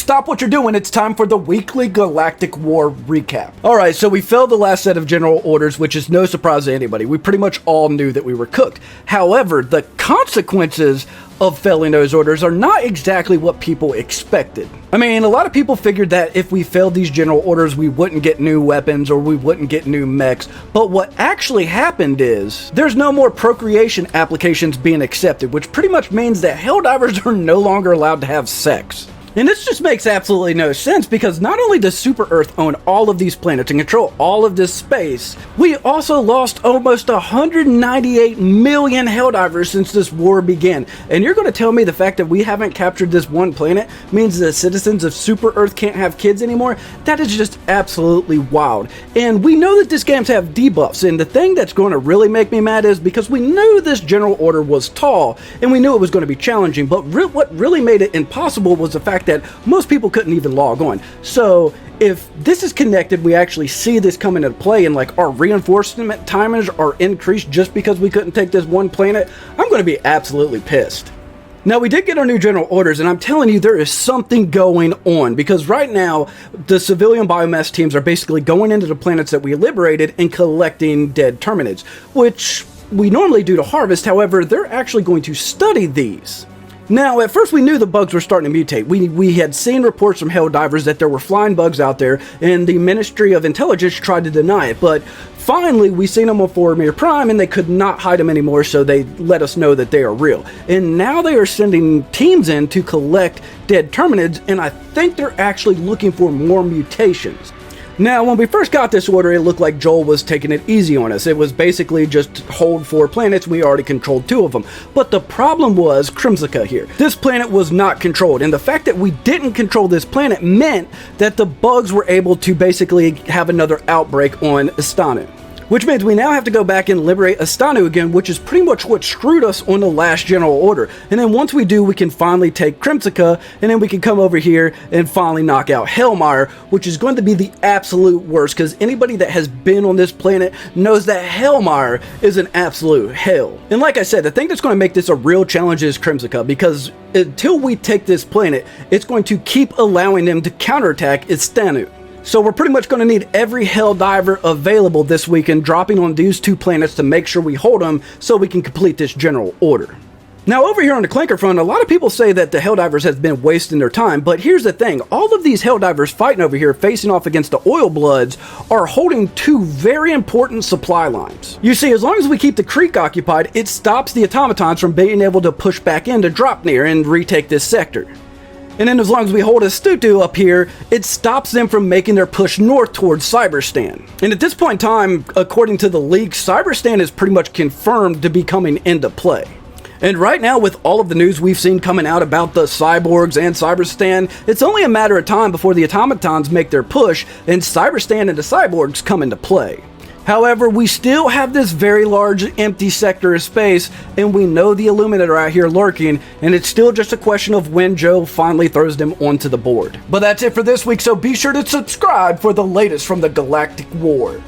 stop what you're doing. It's time for the weekly Galactic War recap. Alright, so we failed the last set of general orders, which is no surprise to anybody. We pretty much all knew that we were cooked. However, the consequences of failing those orders are not exactly what people expected. I mean, a lot of people figured that if we failed these general orders, we wouldn't get new weapons or we wouldn't get new mechs. But what actually happened is there's no more procreation applications being accepted, which pretty much means that HellDivers are no longer allowed to have sex. And this just makes absolutely no sense, because not only does Super Earth own all of these planets and control all of this space, we also lost almost 198 million HellDivers since this war began. And you're going to tell me the fact that we haven't captured this one planet means the citizens of Super Earth can't have kids anymore? That is just absolutely wild. And we know that these games have debuffs, and the thing that's going to really make me mad is because we knew this general order was tall, and we knew it was going to be challenging, but what really made it impossible was the fact that most people couldn't even log on. So if this is connected, we actually see this come into play, and like our reinforcement timers are increased just because we couldn't take this one planet, I'm going to be absolutely pissed. Now, we did get our new general orders, and I'm telling you, there is something going on, because right now, the civilian biomass teams are basically going into the planets that we liberated and collecting dead terminids, which we normally do to harvest. However, they're actually going to study these. Now, at first we knew the bugs were starting to mutate. We had seen reports from HellDivers that there were flying bugs out there, and the Ministry of Intelligence tried to deny it, but finally we seen them on Formir Prime, and they could not hide them anymore, so they let us know that they are real. And now they are sending teams in to collect dead terminids, and I think they're actually looking for more mutations. Now, when we first got this order, it looked like Joel was taking it easy on us. It was basically just hold 4 planets. We already controlled 2 of them. But the problem was Crimsica here. This planet was not controlled, and the fact that we didn't control this planet meant that the bugs were able to basically have another outbreak on Istanu. Which means we now have to go back and liberate Istanu again, which is pretty much what screwed us on the last general order. And then once we do, we can finally take Crimsica, and then we can come over here and finally knock out Hellmire, which is going to be the absolute worst, because anybody that has been on this planet knows that Hellmire is an absolute hell. And like I said, the thing that's going to make this a real challenge is Crimsica, because until we take this planet, it's going to keep allowing them to counterattack Istanu. So we're pretty much going to need every HellDiver available this weekend dropping on these 2 planets to make sure we hold them so we can complete this general order. Now, over here on the Clanker front, a lot of people say that the HellDivers has been wasting their time, but here's the thing. All of these HellDivers fighting over here, facing off against the Oil Bloods, are holding 2 very important supply lines. You see, as long as we keep the creek occupied, it stops the automatons from being able to push back in to drop near and retake this sector. And then as long as we hold Astutu up here, it stops them from making their push north towards Cyberstan. And at this point in time, according to the leak, Cyberstan is pretty much confirmed to be coming into play. And right now, with all of the news we've seen coming out about the cyborgs and Cyberstan, it's only a matter of time before the automatons make their push and Cyberstan and the cyborgs come into play. However, we still have this very large empty sector of space, and we know the Illuminator out here lurking, and it's still just a question of when Joe finally throws them onto the board. But that's it for this week, so be sure to subscribe for the latest from the Galactic War.